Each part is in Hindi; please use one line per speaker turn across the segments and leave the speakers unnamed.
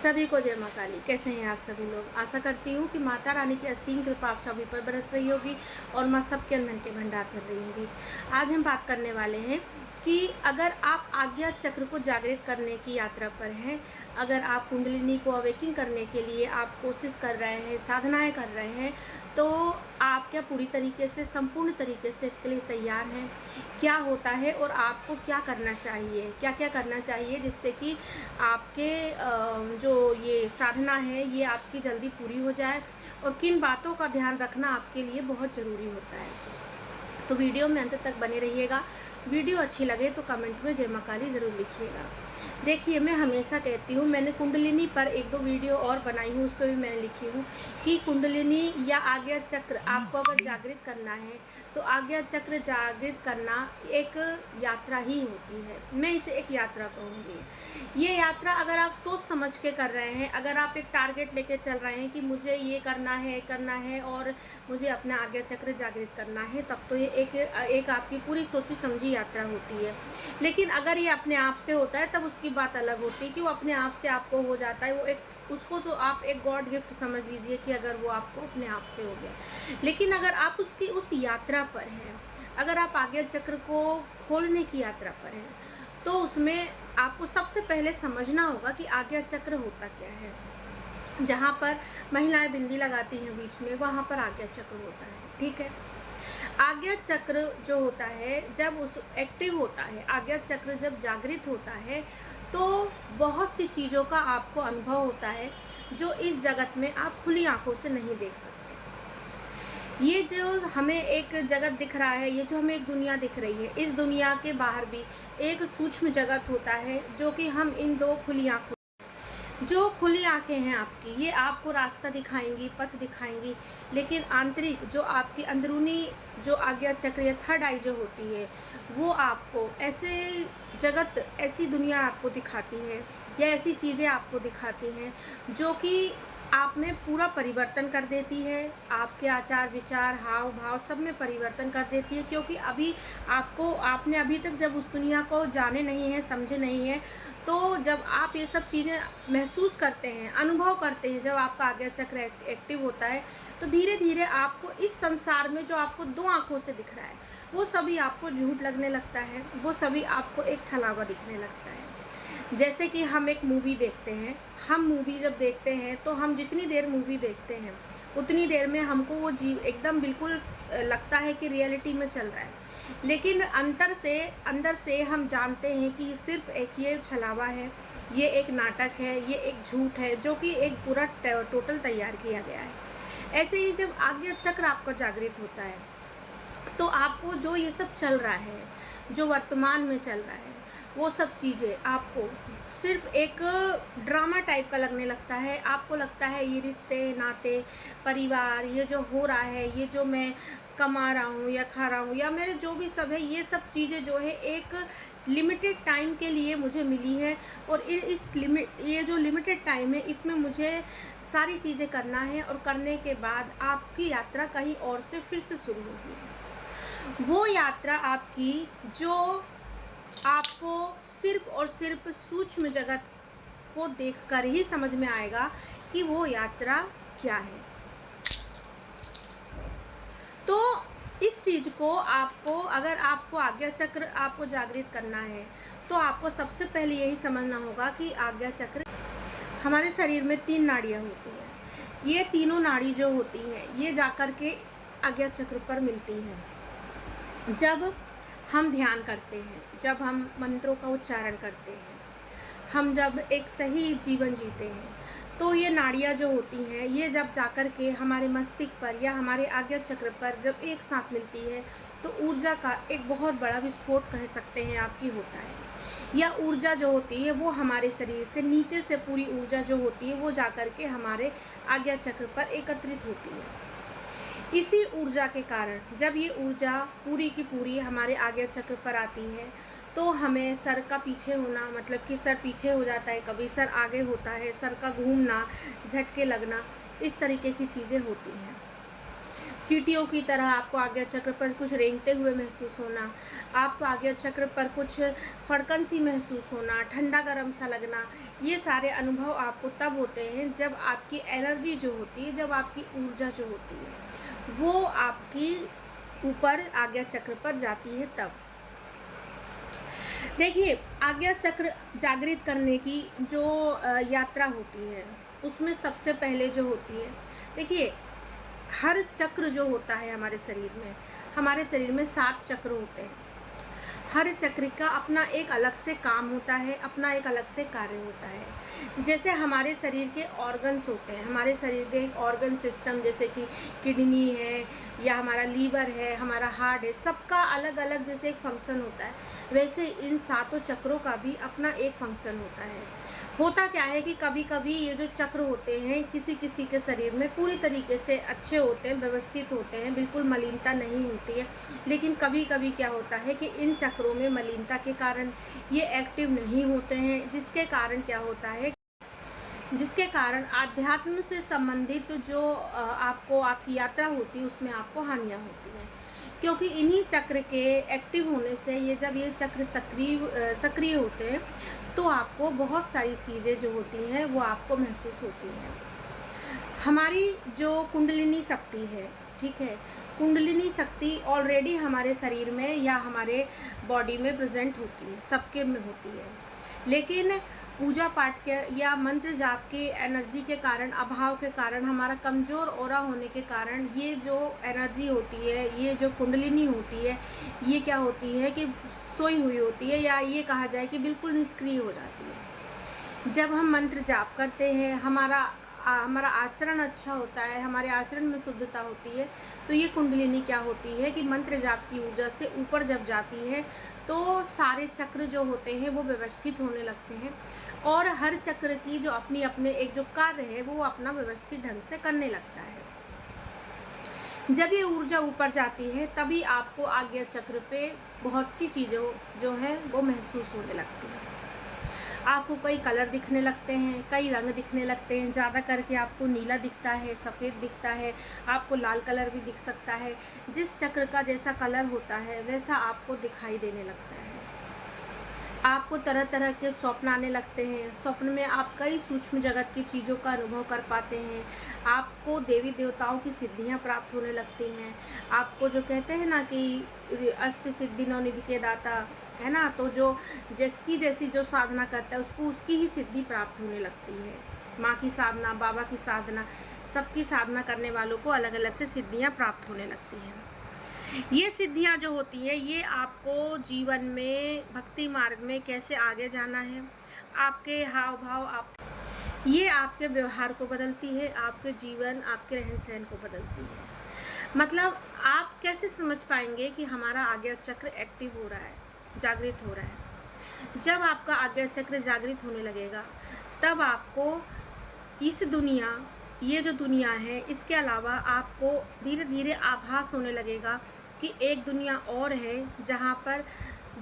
सभी को जय माँ काली। कैसे हैं आप सभी लोग? आशा करती हूँ कि माता रानी की असीम कृपा आप सभी पर बरस रही होगी और माँ सबके अंदर के भंडार कर रही होगी। आज हम बात करने वाले हैं कि अगर आप आज्ञा चक्र को जागृत करने की यात्रा पर हैं, अगर आप कुंडलिनी को अवेकिंग करने के लिए आप कोशिश कर रहे हैं, साधनाएं कर रहे हैं, तो आप क्या पूरी तरीके से, संपूर्ण तरीके से इसके लिए तैयार हैं? क्या होता है और आपको क्या करना चाहिए, क्या क्या करना चाहिए जिससे कि आपके जो ये साधना है ये आपकी जल्दी पूरी हो जाए, और किन बातों का ध्यान रखना आपके लिए बहुत ज़रूरी होता है। तो वीडियो में अंत तक बने रहिएगा। वीडियो अच्छी लगे तो कमेंट में जय माँ काली ज़रूर लिखिएगा। देखिए, मैं हमेशा कहती हूँ, मैंने कुंडलिनी पर 1-2 वीडियो और बनाई हूँ, उस पर भी मैंने लिखी हूँ कि कुंडलिनी या आज्ञा चक्र आपको अगर जागृत करना है तो आज्ञा चक्र जागृत करना एक यात्रा ही होती है। मैं इसे एक यात्रा कहूँगी। ये यात्रा अगर आप सोच समझ के कर रहे हैं, अगर आप एक टारगेट लेके चल रहे हैं कि मुझे ये करना है और मुझे अपना आज्ञा चक्र जागृत करना है, तब तो ये एक आपकी पूरी सोची समझी यात्रा होती है। लेकिन अगर ये अपने आप से होता है तब उसकी बात अलग होती है कि वो अपने आप से आपको हो जाता है। वो एक उसको तो आप एक गॉड गिफ्ट समझ लीजिए कि अगर वो आपको अपने आप से हो गया। लेकिन अगर आप उसकी उस यात्रा पर हैं, अगर आप आज्ञा चक्र को खोलने की यात्रा पर हैं, तो उसमें आपको सबसे पहले समझना होगा कि आज्ञा चक्र होता क्या है। जहाँ पर महिलाएं बिंदी लगाती हैं बीच में, वहाँ पर आज्ञा चक्र होता है। ठीक है। आज्ञा चक्र जो होता है जब उस एक्टिव होता है, आज्ञा चक्र जब जागृत होता है, तो बहुत सी चीज़ों का आपको अनुभव होता है जो इस जगत में आप खुली आंखों से नहीं देख सकते। ये जो हमें एक जगत दिख रहा है, ये जो हमें एक दुनिया दिख रही है, इस दुनिया के बाहर भी एक सूक्ष्म जगत होता है जो कि हम इन दो खुली आंखों, जो खुली आंखें हैं आपकी, ये आपको रास्ता दिखाएंगी, पथ दिखाएंगी, लेकिन आंतरिक जो आपकी अंदरूनी जो आज्ञा चक्र या थर्ड आई जो होती है, वो आपको ऐसे जगत, ऐसी दुनिया आपको दिखाती है या ऐसी चीज़ें आपको दिखाती हैं जो कि आप में पूरा परिवर्तन कर देती है। आपके आचार विचार, हाव भाव सब में परिवर्तन कर देती है, क्योंकि अभी आपने अभी तक जब उस दुनिया को जाने नहीं है, समझे नहीं है, तो जब आप ये सब चीज़ें महसूस करते हैं, अनुभव करते हैं, जब आपका आज्ञा चक्र एक्टिव होता है, तो धीरे धीरे आपको इस संसार में जो आपको 2 आँखों से दिख रहा है, वो सभी आपको झूठ लगने लगता है, वो सभी आपको एक छलावा दिखने लगता है। जैसे कि हम एक मूवी देखते हैं, हम मूवी जब देखते हैं तो हम जितनी देर मूवी देखते हैं उतनी देर में हमको वो एकदम बिल्कुल लगता है कि रियलिटी में चल रहा है, लेकिन अंदर से हम जानते हैं कि सिर्फ एक ये छलावा है, ये एक नाटक है, ये एक झूठ है जो कि एक पूरा टोटल तैयार किया गया है। ऐसे ही जब आज्ञा चक्र आपका जागृत होता है तो आपको जो ये सब चल रहा है, जो वर्तमान में चल रहा है, वो सब चीज़ें आपको सिर्फ एक ड्रामा टाइप का लगने लगता है। आपको लगता है ये रिश्ते नाते, परिवार, ये जो हो रहा है, ये जो मैं कमा रहा हूँ या खा रहा हूँ या मेरे जो भी सब है, ये सब चीज़ें जो है एक लिमिटेड टाइम के लिए मुझे मिली है, और ये जो लिमिटेड टाइम है इसमें मुझे सारी चीज़ें करना है, और करने के बाद आपकी यात्रा कहीं और से फिर से शुरू होगी। वो यात्रा आपकी जो आपको सिर्फ और सिर्फ सूक्ष्म जगत को देखकर ही समझ में आएगा कि वो यात्रा क्या है। तो इस चीज़ को आपको, अगर आपको आज्ञा चक्र आपको जागृत करना है, तो आपको सबसे पहले यही समझना होगा कि आज्ञा चक्र, हमारे शरीर में 3 नाड़ियाँ होती हैं। ये तीनों नाड़ी जो होती हैं ये जाकर के आज्ञा चक्र पर मिलती हैं। जब हम ध्यान करते हैं, जब हम मंत्रों का उच्चारण करते हैं, हम जब एक सही जीवन जीते हैं, तो ये नाड़ियाँ जो होती हैं ये जब जाकर के हमारे मस्तिष्क पर या हमारे आज्ञा चक्र पर जब एक साथ मिलती है, तो ऊर्जा का एक बहुत बड़ा विस्फोट कह सकते हैं आपकी होता है। या ऊर्जा जो होती है वो हमारे शरीर से नीचे से पूरी ऊर्जा जो होती है वो जाकर के हमारे आज्ञा चक्र पर एकत्रित होती है। इसी ऊर्जा के कारण जब ये ऊर्जा पूरी की पूरी हमारे आज्ञा चक्र पर आती है, तो हमें सर का पीछे होना, मतलब कि सर पीछे हो जाता है, कभी सर आगे होता है, सर का घूमना, झटके लगना, इस तरीके की चीज़ें होती हैं। चींटियों की तरह आपको आज्ञा चक्र पर कुछ रेंगते हुए महसूस होना, आपको आज्ञा चक्र पर कुछ फड़कन सी महसूस होना, ठंडा गर्म सा लगना, ये सारे अनुभव आपको तब होते हैं जब आपकी एनर्जी जो होती है, जब आपकी ऊर्जा जो होती है वो आपकी ऊपर आज्ञा चक्र पर जाती है तब। देखिए, आज्ञा चक्र जागृत करने की जो यात्रा होती है उसमें सबसे पहले जो होती है, देखिए हर चक्र जो होता है हमारे शरीर में 7 चक्र होते हैं। हर चक्र का अपना एक अलग से काम होता है, अपना एक अलग से कार्य होता है। जैसे हमारे शरीर के ऑर्गन्स होते हैं, हमारे शरीर के एक ऑर्गन सिस्टम, जैसे कि किडनी है या हमारा लीवर है, हमारा हार्ट है, सबका अलग अलग जैसे एक फंक्शन होता है, वैसे इन 7 चक्रों का भी अपना एक फंक्शन होता है। होता क्या है कि कभी कभी ये जो चक्र होते हैं किसी किसी के शरीर में पूरी तरीके से अच्छे होते हैं, व्यवस्थित होते हैं, बिल्कुल मलिनता नहीं होती है, लेकिन कभी कभी क्या होता है कि इन चक्रों में मलिनता के कारण ये एक्टिव नहीं होते हैं, जिसके कारण क्या होता है, जिसके कारण आध्यात्म से संबंधित जो आपको आपकी यात्रा होती है उसमें आपको हानियाँ होती हैं। क्योंकि इन्हीं चक्र के एक्टिव होने से जब ये चक्र सक्रिय होते हैं तो आपको बहुत सारी चीज़ें जो होती हैं वो आपको महसूस होती हैं। हमारी जो कुंडलिनी शक्ति है, ठीक है, कुंडलिनी शक्ति ऑलरेडी हमारे शरीर में या हमारे बॉडी में प्रेजेंट होती है, सबके में होती है, लेकिन पूजा पाठ के या मंत्र जाप के एनर्जी के कारण, अभाव के कारण, हमारा कमज़ोर ऑरा होने के कारण ये जो एनर्जी होती है, ये जो कुंडलिनी होती है, ये क्या होती है कि सोई हुई होती है, या ये कहा जाए कि बिल्कुल निष्क्रिय हो जाती है। जब हम मंत्र जाप करते हैं, हमारा आचरण अच्छा होता है, हमारे आचरण में शुद्धता होती है, तो ये कुंडलिनी क्या होती है कि मंत्र जाप की ऊर्जा से ऊपर जब जाती है तो सारे चक्र जो होते हैं वो व्यवस्थित होने लगते हैं, और हर चक्र की जो अपने एक जो कार्य है वो अपना व्यवस्थित ढंग से करने लगता है। जब ये ऊर्जा ऊपर जाती है तभी आपको आज्ञा चक्र पे बहुत सी चीज़ें जो है वो महसूस होने लगती है। आपको कई कलर दिखने लगते हैं, कई रंग दिखने लगते हैं, ज़्यादा करके आपको नीला दिखता है, सफ़ेद दिखता है, आपको लाल कलर भी दिख सकता है। जिस चक्र का जैसा कलर होता है वैसा आपको दिखाई देने लगता है। आपको तरह तरह के स्वप्न आने लगते हैं, स्वप्न में आप कई सूक्ष्म जगत की चीज़ों का अनुभव कर पाते हैं, आपको देवी देवताओं की सिद्धियां प्राप्त होने लगती हैं, आपको जो कहते हैं ना कि अष्ट सिद्धि नवनिधि के दाता है ना, तो जो जैसी जो साधना करता है उसको उसकी ही सिद्धि प्राप्त होने लगती है। माँ की साधना, बाबा की साधना, सबकी साधना करने वालों को अलग अलग से सिद्धियाँ प्राप्त होने लगती हैं। ये सिद्धियाँ जो होती हैं ये आपको जीवन में भक्ति मार्ग में कैसे आगे जाना है, आपके हाव भाव ये आपके व्यवहार को बदलती है, आपके जीवन, आपके रहन सहन को बदलती है। मतलब आप कैसे समझ पाएंगे कि हमारा आज्ञा चक्र एक्टिव हो रहा है, जागृत हो रहा है। जब आपका आज्ञा चक्र जागृत होने लगेगा तब आपको इस दुनिया, ये जो दुनिया है, इसके अलावा आपको धीरे धीरे आभास होने लगेगा कि एक दुनिया और है जहाँ पर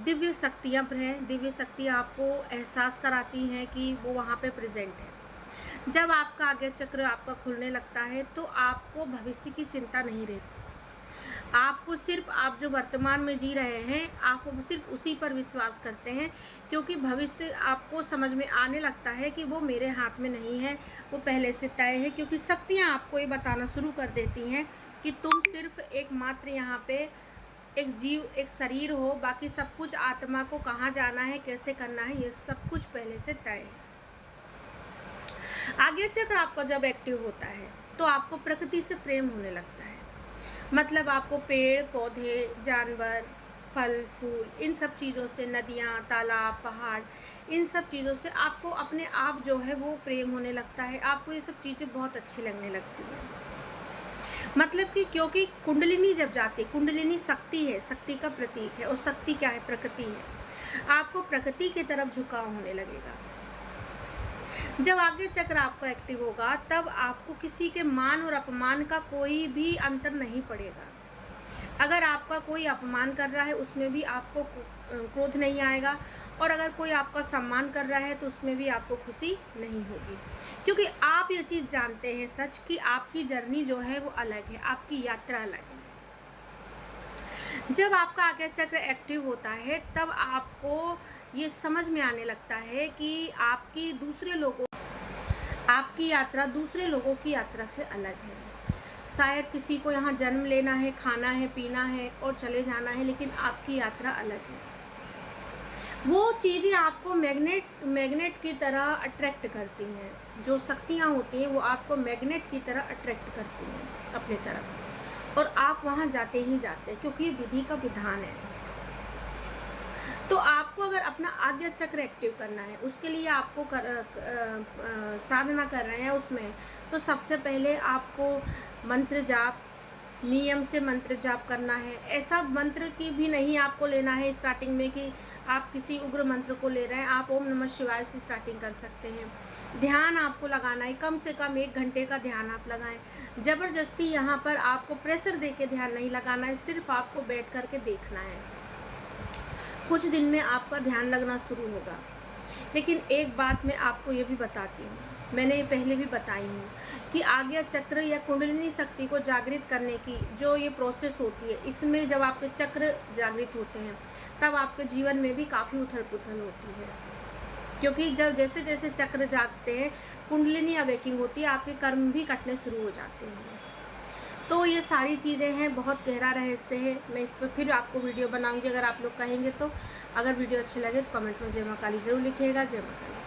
दिव्य शक्तियाँ हैं। दिव्य शक्तियाँ आपको एहसास कराती हैं कि वो वहाँ पे प्रेजेंट है। जब आपका आज्ञा चक्र आपका खुलने लगता है तो आपको भविष्य की चिंता नहीं रहती, आपको सिर्फ आप जो वर्तमान में जी रहे हैं आप सिर्फ उसी पर विश्वास करते हैं, क्योंकि भविष्य आपको समझ में आने लगता है कि वो मेरे हाथ में नहीं है, वो पहले से तय है। क्योंकि शक्तियाँ आपको ये बताना शुरू कर देती हैं कि तुम सिर्फ एकमात्र यहाँ पे एक जीव, एक शरीर हो, बाकी सब कुछ आत्मा को कहाँ जाना है, कैसे करना है, ये सब कुछ पहले से तय है। आज्ञा चक्र आपका जब एक्टिव होता है तो आपको प्रकृति से प्रेम होने लगता है। मतलब आपको पेड़ पौधे, जानवर, फल फूल, इन सब चीज़ों से, नदियाँ, तालाब, पहाड़, इन सब चीज़ों से आपको अपने आप जो है वो प्रेम होने लगता है। आपको ये सब चीज़ें बहुत अच्छी लगने लगती हैं। मतलब कि क्योंकि कुंडलिनी जब जाती है, कुंडलिनी शक्ति है, शक्ति का प्रतीक है, और शक्ति क्या है, प्रकृति है। आपको प्रकृति की तरफ झुकाव होने लगेगा। जब आज्ञा चक्र आपका एक्टिव होगा तब आपको किसी के मान और अपमान का कोई भी अंतर नहीं पड़ेगा। अगर आपका कोई अपमान कर रहा है उसमें भी आपको क्रोध नहीं आएगा, और अगर कोई आपका सम्मान कर रहा है तो उसमें भी आपको खुशी नहीं होगी, क्योंकि आप ये चीज़ जानते हैं सच कि आपकी जर्नी जो है वो अलग है, आपकी यात्रा अलग है। जब आपका आज्ञा चक्र एक्टिव होता है तब आपको ये समझ में आने लगता है कि आपकी यात्रा दूसरे लोगों की यात्रा से अलग है। शायद किसी को यहाँ जन्म लेना है, खाना है, पीना है और चले जाना है, लेकिन आपकी यात्रा अलग है। वो चीज़ें आपको मैग्नेट की तरह अट्रैक्ट करती हैं। जो शक्तियाँ होती हैं वो आपको मैग्नेट की तरह अट्रैक्ट करती हैं अपने तरफ, और आप वहाँ जाते ही जाते हैं, क्योंकि विधि का विधान है। तो आपको अगर अपना आज्ञा चक्र एक्टिव करना है, उसके लिए आपको साधना कर रहे हैं उसमें, तो सबसे पहले आपको मंत्र जाप, नियम से मंत्र जाप करना है। ऐसा मंत्र की भी नहीं आपको लेना है स्टार्टिंग में कि आप किसी उग्र मंत्र को ले रहे हैं। आप ओम नमः शिवाय से स्टार्टिंग कर सकते हैं। ध्यान आपको लगाना है, कम से कम 1 घंटे का ध्यान आप लगाएं। ज़बरदस्ती यहाँ पर आपको प्रेशर दे के ध्यान नहीं लगाना है, सिर्फ आपको बैठ कर के देखना है। कुछ दिन में आपका ध्यान लगना शुरू होगा। लेकिन एक बात मैं आपको ये भी बताती हूँ, मैंने ये पहले भी बताई हूँ कि आज्ञा चक्र या कुंडलिनी शक्ति को जागृत करने की जो ये प्रोसेस होती है, इसमें जब आपके चक्र जागृत होते हैं तब आपके जीवन में भी काफ़ी उथल पुथल होती है, क्योंकि जब जैसे जैसे चक्र जागते हैं, कुंडलिनी अवेकिंग होती है, आपके कर्म भी कटने शुरू हो जाते हैं। तो ये सारी चीज़ें हैं, बहुत गहरा रहस्य है। मैं इस पर फिर आपको वीडियो बनाऊंगी अगर आप लोग कहेंगे तो। अगर वीडियो अच्छे लगे तो कमेंट में जय मां काली ज़रूर लिखिएगा। जय मां काली।